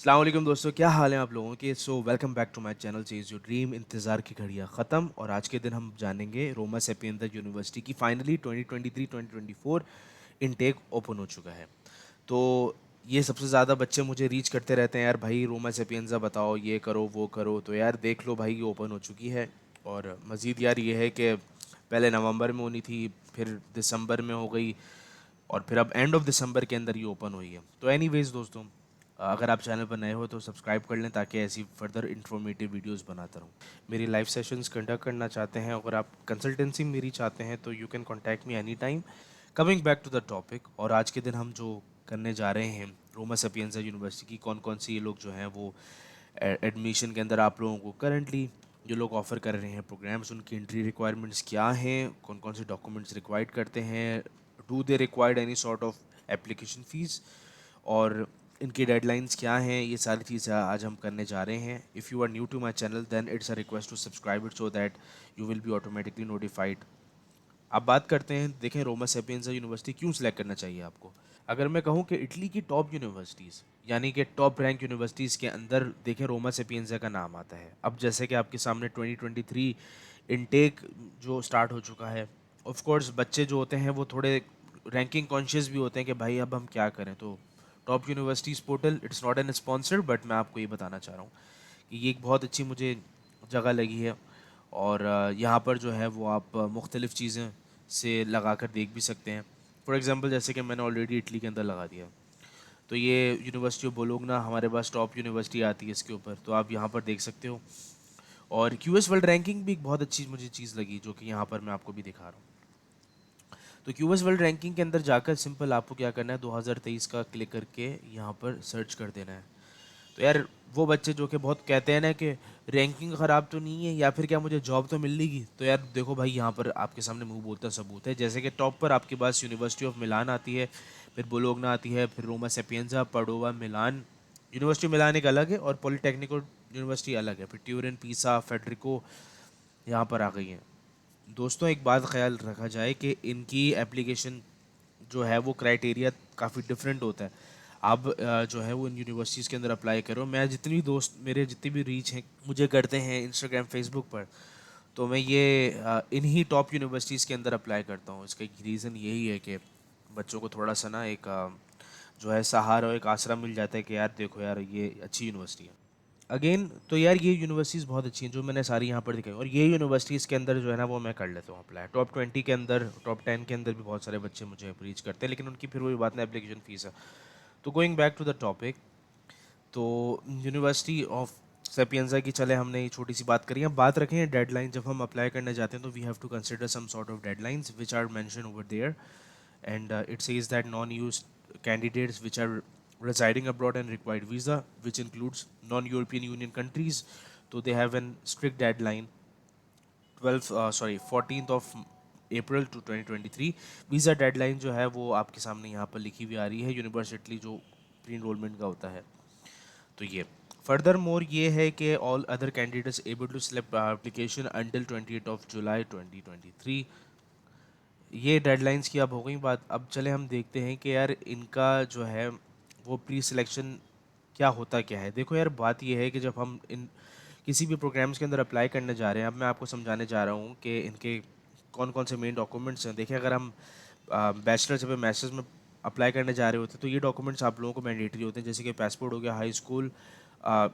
अस्सलाम वालेकुम दोस्तों, क्या हाल है आप लोगों के। Welcome back to my channel chase your dream. इंतज़ार की घड़ियाँ ख़त्म और आज के दिन हम जानेंगे रोमा सेपिएंजा यूनिवर्सिटी की फाइनली 2023-2024 इनटेक ओपन हो चुका है। तो ये सबसे ज़्यादा बच्चे मुझे रीच करते रहते हैं, यार भाई रोमा सेपिएंजा बताओ, ये करो वो करो। तो यार देख लो भाई, ये ओपन हो चुकी है। और मज़ीद यार ये है कि पहले नवंबर में होनी थी, फिर दिसंबर में हो गई, और फिर अब एंड ऑफ दिसंबर के अंदर ये ओपन हुई है। तो एनीवेज दोस्तों, अगर आप चैनल पर नए हो तो सब्सक्राइब कर लें ताकि ऐसी फर्दर इन्फॉर्मेटिव वीडियोस बनाता रहूँ। मेरी लाइव सेशंस कंडक्ट करना चाहते हैं, अगर आप कंसल्टेंसी मेरी चाहते हैं तो you can contact me any time. Coming back to the topic, और आज के दिन हम जो करने जा रहे हैं रोमा सेपिएंजा यूनिवर्सिटी की कौन कौन सी ये लोग जो हैं वो एडमिशन के अंदर आप लोगों को करंटली जो लोग ऑफ़र कर रहे हैं प्रोग्राम्स, उनकी एंट्री रिक्वायरमेंट्स क्या हैं, कौन कौन से डॉक्यूमेंट्स रिक्वायर्ड करते हैं, do they required any sort of application fees, और इनकी डेडलाइंस क्या हैं, ये सारी चीज़ें आज हम करने जा रहे हैं। If you are new to my channel then it's a request to subscribe it so that you will be automatically notified. अब बात करते हैं, देखें रोमा सेपिएंजा यूनिवर्सिटी क्यों सिलेक्ट करना चाहिए आपको। अगर मैं कहूँ कि इटली की टॉप यूनिवर्सिटीज़ यानी कि टॉप रैंक यूनिवर्सिटीज़ के अंदर देखें रोमा सेपिएंजा का नाम आता है। अब जैसे कि आपके सामने 2023 इनटेक जो स्टार्ट हो चुका है, ऑफ कोर्स बच्चे जो होते हैं वो थोड़े रैंकिंग कॉन्शियस भी होते हैं कि भाई अब हम क्या करें। तो top universities portal, it's not an sponsored, but मैं आपको ये बताना चाह रहा हूँ कि ये एक बहुत अच्छी मुझे जगह लगी है। और यहाँ पर जो है वो आप मुख्तलिफ़ चीज़ें से लगा कर देख भी सकते हैं। फॉर एग्ज़ाम्पल जैसे कि मैंने ऑलरेडी इटली के अंदर लगा दिया, तो ये यूनिवर्सिटी ऑफ बोलोगना हमारे पास टॉप यूनिवर्सिटी आती है इसके ऊपर, तो आप यहाँ पर देख सकते हो। और क्यूएस वर्ल्ड रैंकिंग भी एक बहुत अच्छी मुझे चीज़ लगी, जो कि यहाँ पर मैं आपको भी दिखा रहा हूँ। तो क्यूएस वर्ल्ड रैंकिंग के अंदर जाकर सिंपल आपको क्या करना है, 2023 का क्लिक करके यहाँ पर सर्च कर देना है। तो यार वो बच्चे जो कि बहुत कहते हैं ना कि रैंकिंग ख़राब तो नहीं है या फिर क्या मुझे जॉब तो मिल लेगी, तो यार देखो भाई यहाँ पर आपके सामने मुंह बोलता सबूत है। जैसे कि टॉप पर आपके पास यूनिवर्सिटी ऑफ मिलान आती है, फिर बोलोगना आती है, फिर रोमा सेपिएंजा, पाडोवा, मिलान। यूनिवर्सिटी मिलान एक अलग है और पॉलिटेक्निको यूनिवर्सिटी अलग है, फिर ट्यूरिन, पीसा, फेडरिको यहाँ पर आ गई हैं। दोस्तों एक बात ख्याल रखा जाए कि इनकी एप्लीकेशन जो है वो क्राइटेरिया काफ़ी डिफरेंट होता है। आप जो है वो इन यूनिवर्सिटीज़ के अंदर अप्लाई करो। मैं जितनी भी दोस्त मेरे जितनी भी रीच हैं मुझे करते हैं इंस्टाग्राम फेसबुक पर, तो मैं ये इन्हीं टॉप यूनिवर्सिटीज़ के अंदर अप्लाई करता हूँ। इसका एक रीज़न यही है कि बच्चों को थोड़ा सा ना एक जो है सहारा और एक आसरा मिल जाता है कि यार देखो यार ये अच्छी यूनिवर्सिटी है। अगेन तो यार ये यूनिवर्सिटीज़ बहुत अच्छी हैं जो मैंने सारी यहाँ पर दिखाई, और ये यूनिवर्सिटीज़ के अंदर जो है ना वो मैं कर लेता हूँ अप्लाई। टॉप 20 के अंदर, टॉप 10 के अंदर भी बहुत सारे बच्चे मुझे रीच करते हैं, लेकिन उनकी फिर वही बात ना, एप्लीकेशन फ़ीस है। तो going back to the topic, तो यूनिवर्सिटी ऑफ सेपिएंजा की चले हमने ये छोटी सी बात करी। अब बात रखें डेडलाइन, जब हम अप्लाई करने जाते हैं तो we have to consider some sort of deadlines which are mention over there, and it says that non-used candidates which are residing abroad and required visa, which includes non-European Union countries, so they have an strict deadline, 14th of April to 2023। Visa deadline जो है वो आपके सामने यहाँ पर लिखी हुई आ रही है, यूनिवर्सिटी जो प्री इनरोलमेंट का होता है। तो ये फर्दर मोर ये है कि all other candidates able to select application until 28 of July 2023। ये डेडलाइंस की अब हो गई बात। अब चले हम देखते हैं कि यार इनका जो है वो प्री सिलेक्शन क्या होता क्या है। देखो यार बात ये है कि जब हम इन किसी भी प्रोग्राम्स के अंदर अप्लाई करने जा रहे हैं, अब मैं आपको समझाने जा रहा हूँ कि इनके कौन कौन से मेन डॉक्यूमेंट्स हैं। देखिए अगर हम बैचलर्स या मास्टर्स में अप्लाई करने जा रहे होते हैं तो ये डॉक्यूमेंट्स आप लोगों को मैंडेटरी होते हैं, जैसे कि पासपोर्ट हो गया, हाई स्कूल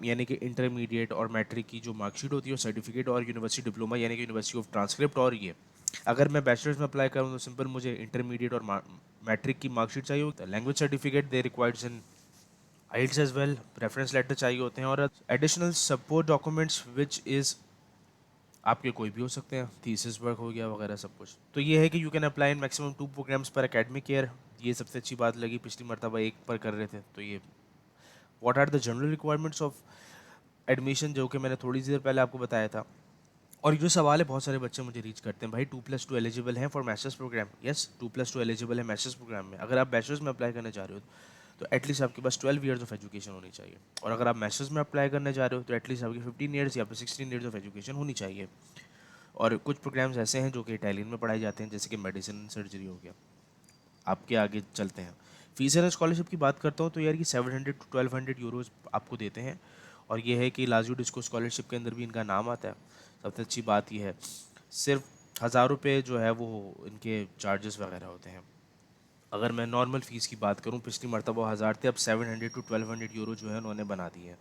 यानी कि इंटरमीडिएट और मैट्रिक की जो मार्कशीट होती है, सर्टिफिकेट, और यूनिवर्सिटी डिप्लोमा यानी कि यूनिवर्सिटी ऑफ ट्रांसक्रिप्ट। और ये अगर मैं बैचलर्स में अप्लाई करूँ तो सिंपल मुझे इंटरमीडिएट और मैट्रिक की मार्कशीट चाहिए होता है, लैंग्वेज सर्टिफिकेट दे रिक्वायर्ड्स इन आइल्स एज वेल, रेफरेंस लेटर चाहिए होते हैं, और additional support documents which is आपके कोई भी हो सकते हैं, थीसिस वर्क हो गया वगैरह सब कुछ। तो ये है कि you can apply in maximum 2 programmes per academic year. ये सबसे अच्छी बात लगी, पिछली मरतबा एक पर कर रहे थे। तो ये what are the general requirements of admission, जो कि मैंने थोड़ी सी देर पहले आपको बताया था। और ये जो सवाल है बहुत सारे बच्चे मुझे रीच करते हैं, भाई 2+2 एलिजिबल हैं for masters programme. Yes, 2+2 eligible है मास्टर्स प्रोग्राम में। अगर आप बैचलर्स में अप्लाई करने जा रहे हो तो एटलीस्ट आपके पास 12 ईयर्स ऑफ एजुकेशन होनी चाहिए, और अगर आप मास्टर्स में अप्लाई करने जा रहे हो तो एटलीस्ट आपकी 15 ईयर्स या फिर 16 ईयर्स ऑफ एजुकेशन होनी चाहिए। और कुछ प्रोग्राम्स ऐसे हैं जो कि इटालियन में पढ़ाए जाते हैं, जैसे कि मेडिसिन सर्जरी हो गया। आपके आगे चलते हैं, फीस एंड स्कॉलरशिप की बात करता हूँ तो यार ये 700 to 1200 यूरोज़ आपको देते हैं। और ये है कि लाजू डिस्को स्कॉलरशिप के अंदर भी इनका नाम आता है। सबसे अच्छी बात ये है, सिर्फ 1000 रुपये जो है वो इनके चार्जेस वगैरह होते हैं। अगर मैं नॉर्मल फ़ीस की बात करूँ, पिछली मरतबा 1000 थे, अब 700 to 1200 यूरो जो है उन्होंने बना दिए हैं।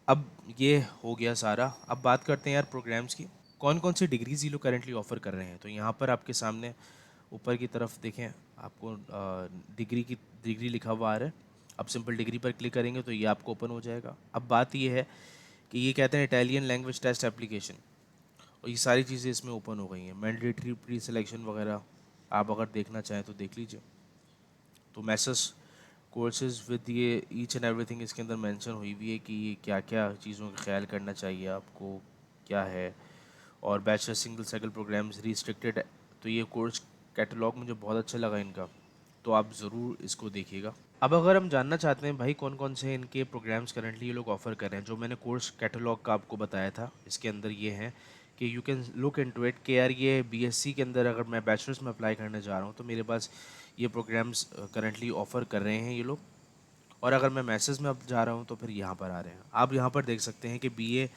अब ये हो गया सारा। अब बात करते हैं यार प्रोग्राम्स की। कौन कौन सी डिग्रीज ये लोग करेंटली ऑफर कर रहे हैं, तो यहाँ पर आपके सामने ऊपर की तरफ देखें, आपको डिग्री लिखा हुआ आ रहा है। अब सिंपल डिग्री पर क्लिक करेंगे तो ये आपको ओपन हो जाएगा। अब बात ये है कि ये कहते हैं इटालियन लैंग्वेज टेस्ट एप्लीकेशन, और ये सारी चीज़ें इसमें ओपन हो गई हैं। मैंडेटरी प्री सिलेक्शन वगैरह आप अगर देखना चाहें तो देख लीजिए। तो मैसेस कोर्सेज विद ये ईच एंड एवरीथिंग इसके अंदर मेंशन हुई हुई है कि ये क्या क्या चीज़ों का ख्याल करना चाहिए आपको, क्या है। और bachelor single cycle programmes restricted. तो ये कोर्स कैटलॉग मुझे बहुत अच्छा लगा इनका, तो आप ज़रूर इसको देखिएगा। अब अगर हम जानना चाहते हैं भाई कौन कौन से इनके प्रोग्राम्स करंटली ये लोग ऑफ़र कर रहे हैं, जो मैंने कोर्स कैटलॉग का आपको बताया था, इसके अंदर ये हैं कि you can look into it कि यार ये बीएससी के अंदर अगर मैं बैचलर्स में अप्लाई करने जा रहा हूँ तो मेरे पास ये प्रोग्राम्स करंटली ऑफ़र कर रहे हैं ये लोग। और अगर मैं मैसेज में अब जा रहा हूँ तो फिर यहाँ पर आ रहे हैं। आप यहाँ पर देख सकते हैं कि बीए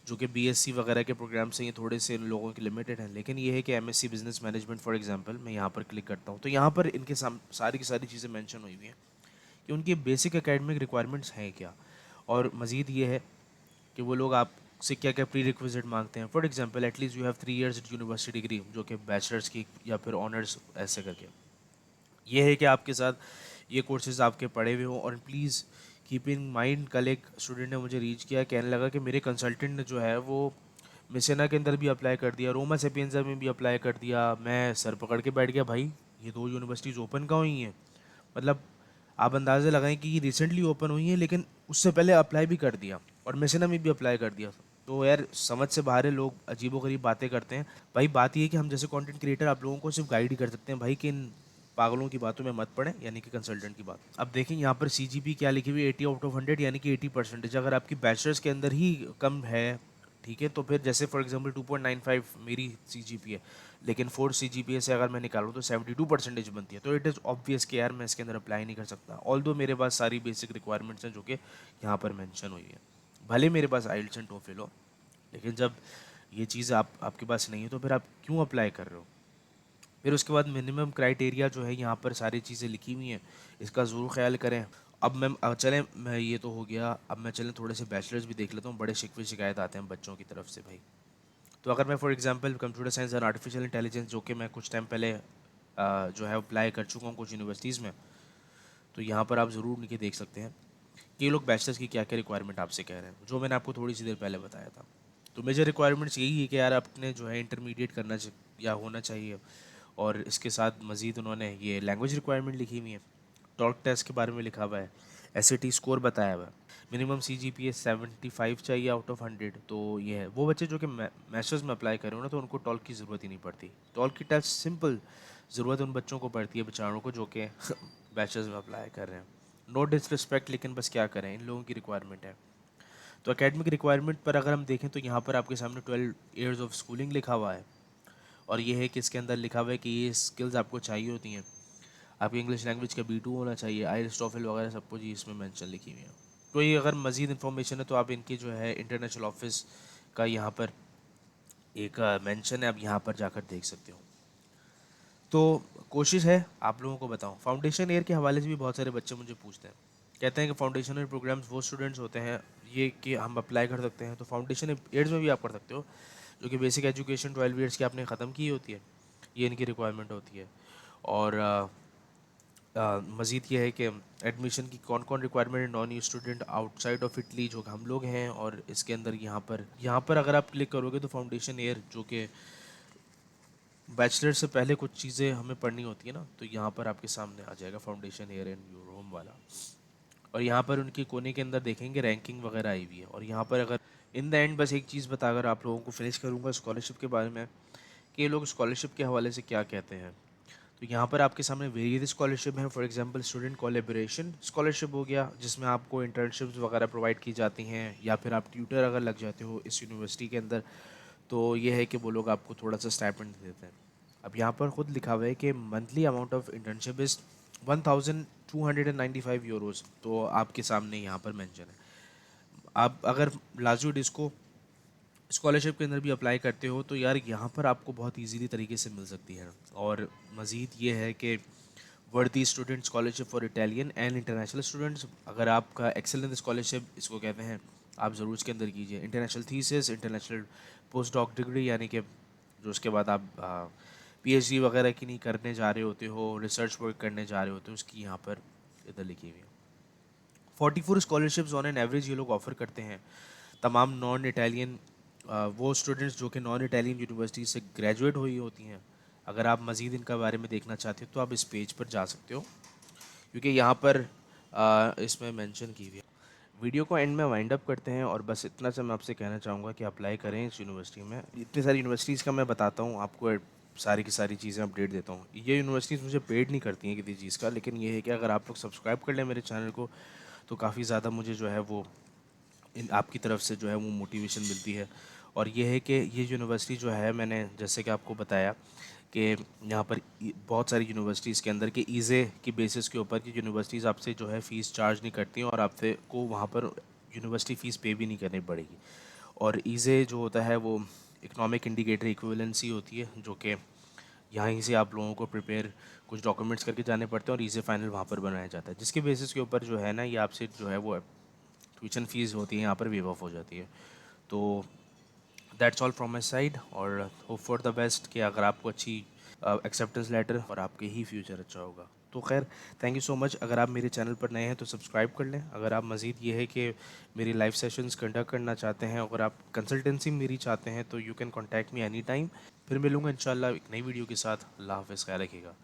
जो कि बीएससी वगैरह के प्रोग्राम्स हैं, ये थोड़े से लोगों के लिमिटेड हैं, लेकिन ये है कि MSc business management for example, मैं यहाँ पर क्लिक करता हूँ तो यहाँ पर इनके सारी की सारी चीज़ें मेंशन हुई हुई हैं कि उनकी बेसिक एकेडमिक रिक्वायरमेंट्स हैं क्या। और मज़ीद ये है कि वो लोग आपसे क्या क्या प्री रिक्विजिट मांगते हैं। For example at least you have 3 years university degree, जो कि बैचलर्स की या फिर ऑनर्स ऐसे करके। ये है कि आपके साथ ये कोर्सेज आपके पढ़े हुए हों। और प्लीज़ कीप इन माइंड, कल एक स्टूडेंट ने मुझे रीच किया, कहने लगा कि मेरे कंसल्टेंट ने जो है वो मिसेना के अंदर भी अप्लाई कर दिया, रोमा सेपिएंजा में भी अप्लाई कर दिया। मैं सर पकड़ के बैठ गया, भाई ये दो यूनिवर्सिटीज़ ओपन कहाँ हुई हैं? मतलब आप अंदाज़ा लगाएं कि ये रिसेंटली ओपन हुई हैं, लेकिन उससे पहले अप्लाई भी कर दिया और मिसेना में भी अप्लाई कर दिया। तो यार समझ से बाहर है, लोग अजीबोगरीब बातें करते हैं। भाई बात ये है कि हम जैसे कंटेंट क्रिएटर आप लोगों को सिर्फ गाइड ही कर सकते हैं भाई, कि इन पागलों की बातों में मत पड़े, यानी कि कंसल्टेंट की बात। अब देखें यहाँ पर सीजीपी क्या लिखी हुई है, 80/100, यानी कि 80%। अगर आपकी बैचलर्स के अंदर ही कम है, ठीक है, तो फिर जैसे फॉर एग्जांपल 2.95 मेरी सीजीपी है, लेकिन 4 CGPA से अगर मैं निकालूँ तो 72% बनती है, तो इट इज़ ऑब्वियस कि यार मैं इसके अंदर अप्लाई नहीं कर सकता। ऑल्दो मेरे पास सारी बेसिक रिक्वायरमेंट्स हैं जो कि यहाँ पर मेंशन हुई है। भले मेरे पास आइल्स एंड टोफिल हो, लेकिन जब ये चीज़ आपके पास नहीं है तो फिर आप क्यों अप्लाई कर रहे हो। फिर उसके बाद मिनिमम क्राइटेरिया जो है यहाँ पर सारी चीज़ें लिखी हुई हैं, इसका ज़रूर ख्याल करें। अब चलें, मैं ये तो हो गया, अब मैं चलें थोड़े से बैचलर्स भी देख लेता हूँ। बड़े शिकवे शिकायत आते हैं बच्चों की तरफ से भाई। तो अगर मैं फॉर एग्जांपल कंप्यूटर साइंस और आर्टिफिशियल इंटेलिजेंस, जो कि मैं कुछ टाइम पहले जो है अप्लाई कर चुका हूँ कुछ यूनिवर्सिटीज़ में, तो यहाँ पर आप ज़रूर उनके देख सकते हैं कि ये लोग बैचलर्स की क्या क्या रिक्वायरमेंट आपसे कह रहे हैं, जो मैंने आपको थोड़ी सी देर पहले बताया था। तो मेजर रिक्वायरमेंट्स यही है कि यार आपने जो है इंटरमीडिएट करना या होना चाहिए। और इसके साथ मज़ीद उन्होंने ये लैंग्वेज रिक्वायरमेंट लिखी हुई है, टॉल्क टेस्ट के बारे में लिखा हुआ है, एसएटी स्कोर बताया हुआ है, मिनिमम सीजीपीए 75 चाहिए आउट ऑफ 100। तो ये है, वो बच्चे जो कि मास्टर्स में अप्लाई करें ना, तो उनको टॉल्क की ज़रूरत ही नहीं पड़ती। टॉल्क की टेस्ट सिंपल ज़रूरत उन बच्चों को पड़ती है बेचारों को जो कि बैचलर्स में अप्लाई कर रहे हैं। नो डिसरिस्पेक्ट, लेकिन बस क्या करें, इन लोगों की रिक्वायरमेंट है। तो एकेडमिक रिक्वायरमेंट पर अगर हम देखें तो यहाँ पर आपके सामने 12 years ऑफ स्कूलिंग लिखा हुआ है। और ये है कि इसके अंदर लिखा हुआ है कि ये स्किल्स आपको चाहिए होती हैं। आपकी इंग्लिश लैंग्वेज का B2 होना चाहिए, आइल्स टॉफल वगैरह सब कुछ ही इसमें मेंशन लिखी हुई है। तो ये अगर मज़ीद इन्फॉर्मेशन है तो आप इनकी जो है इंटरनेशनल ऑफिस का यहाँ पर एक मेंशन है, आप यहाँ पर जाकर देख सकते हो। तो कोशिश है आप लोगों को बताऊँ, फाउंडेशन ईयर के हवाले से भी बहुत सारे बच्चे मुझे पूछते हैं, कहते हैं कि फाउंडेशन ईयर प्रोग्राम्स वो स्टूडेंट्स होते हैं ये कि हम अप्लाई कर सकते हैं। तो फाउंडेशन ईयर्स में भी आप कर सकते हो, जो कि बेसिक एजुकेशन 12 years की आपने ख़त्म की होती है, ये इनकी रिक्वायरमेंट होती है। और मज़ीद ये है कि एडमिशन की कौन कौन रिक्वायरमेंट है, non you student outside of Italy जो हम लोग हैं। और इसके अंदर यहाँ पर अगर आप क्लिक करोगे तो फाउंडेशन ईयर जो कि बैचलर से पहले कुछ चीज़ें हमें पढ़नी होती है ना, तो यहाँ पर आपके सामने आ जाएगा foundation year in your home वाला। और यहाँ पर उनके कोने के अंदर देखेंगे रैंकिंग वगैरह आई हुई है। और यहाँ पर अगर इन द एंड बस एक चीज़ बताकर आप लोगों को फिनिश करूँगा स्कॉलरशिप के बारे में, कि ये लोग स्कॉलरशिप के हवाले से क्या कहते हैं। तो यहाँ पर आपके सामने वेरियस स्कॉलरशिप हैं। For example student collaboration scholarship हो गया, जिसमें आपको इंटर्नशिप्स वगैरह प्रोवाइड की जाती हैं, या फिर आप ट्यूटर अगर लग जाते हो इस यूनिवर्सिटी के अंदर, तो ये है कि वो लोग आपको थोड़ा सा स्टाइपेंड देते हैं। अब यहाँ पर ख़ुद लिखा हुआ है कि monthly amount of internship is €1295, तो आपके सामने यहाँ पर मेंशन है। आप अगर लाजो डिस्को स्कॉलरशिप के अंदर भी अप्लाई करते हो तो यार यहाँ पर आपको बहुत इजीली तरीके से मिल सकती है। और मज़ीद ये है कि वर्दी student scholarship for Italian and international students, अगर आपका एक्सेलेंट स्कॉलरशिप इसको कहते हैं, आप ज़रूर इसके अंदर कीजिए। International thesis, international post doc degree, यानी कि जो उसके बाद आप पीएचडी वगैरह की नहीं करने जा रहे होते हो, रिसर्च वर्क करने जा रहे होते हो, उसकी यहाँ पर इधर लिखी हुई है। 44 स्कॉलरशिप्स ऑन एन एवरेज ये लोग ऑफर करते हैं। तमाम नॉन इटालियन वो स्टूडेंट्स जो कि नॉन इटालियन यूनिवर्सिटी से ग्रेजुएट हुई होती हैं। अगर आप मज़ीद इनका बारे में देखना चाहते हो तो आप इस पेज पर जा सकते हो, क्योंकि यहाँ पर इसमें मेंशन की हुई है। वीडियो को एंड में वाइंड अप करते हैं, और बस इतना सा मैं आपसे कहना चाहूँगा कि अप्लाई करें इस यूनिवर्सिटी में। इतनी सारी यूनिवर्सिटीज़ का मैं बताता हूँ आपको, सारी की सारी चीज़ें अपडेट देता हूँ। ये यूनिवर्सिटीज़ मुझे पेड नहीं करती हैं किसी चीज़ का, लेकिन ये है कि अगर आप लोग सब्सक्राइब कर लें मेरे चैनल को तो काफ़ी ज़्यादा मुझे जो है वो इन आपकी तरफ से जो है वो मोटिवेशन मिलती है। और ये है कि ये यूनिवर्सिटी जो है, मैंने जैसे कि आपको बताया कि यहाँ पर बहुत सारी यूनिवर्सिटीज़ के अंदर के ईज़े की बेसिस के ऊपर की यूनिवर्सिटीज़ आपसे जो है फ़ीस चार्ज नहीं करती हैं, और आपसे को वहाँ पर यूनिवर्सिटी फ़ीस पे भी नहीं करनी पड़ेगी। और ईज़े जो होता है वो इकोनॉमिक इंडिकेटर इक्विवेलेंसी होती है, जो कि यहाँ ही से आप लोगों को प्रिपेयर कुछ डॉक्यूमेंट्स करके जाने पड़ते हैं, और ईज़े फाइनल वहाँ पर बनाया जाता है, जिसके बेसिस के ऊपर जो है ना, ये आपसे जो है वो ट्यूशन फ़ीस होती है यहाँ पर वेव ऑफ हो जाती है। तो that's all from my side, और होप फॉर द बेस्ट कि अगर आपको अच्छी एक्सेप्टेंस लेटर और आपके ही फ्यूचर अच्छा होगा। तो खैर, थैंक यू सो मच। अगर आप मेरे चैनल पर नए हैं तो सब्सक्राइब कर लें। अगर आप मज़ीद ये है कि मेरी लाइव सेशंस कंडक्ट करना चाहते हैं, अगर आप कंसल्टेंसी मेरी चाहते हैं, तो you can contact me any time. फिर मिलूंगा इंशाल्लाह एक नई वीडियो के साथ। अल्लाह हाफ़िज़, ख्याल रखिएगा।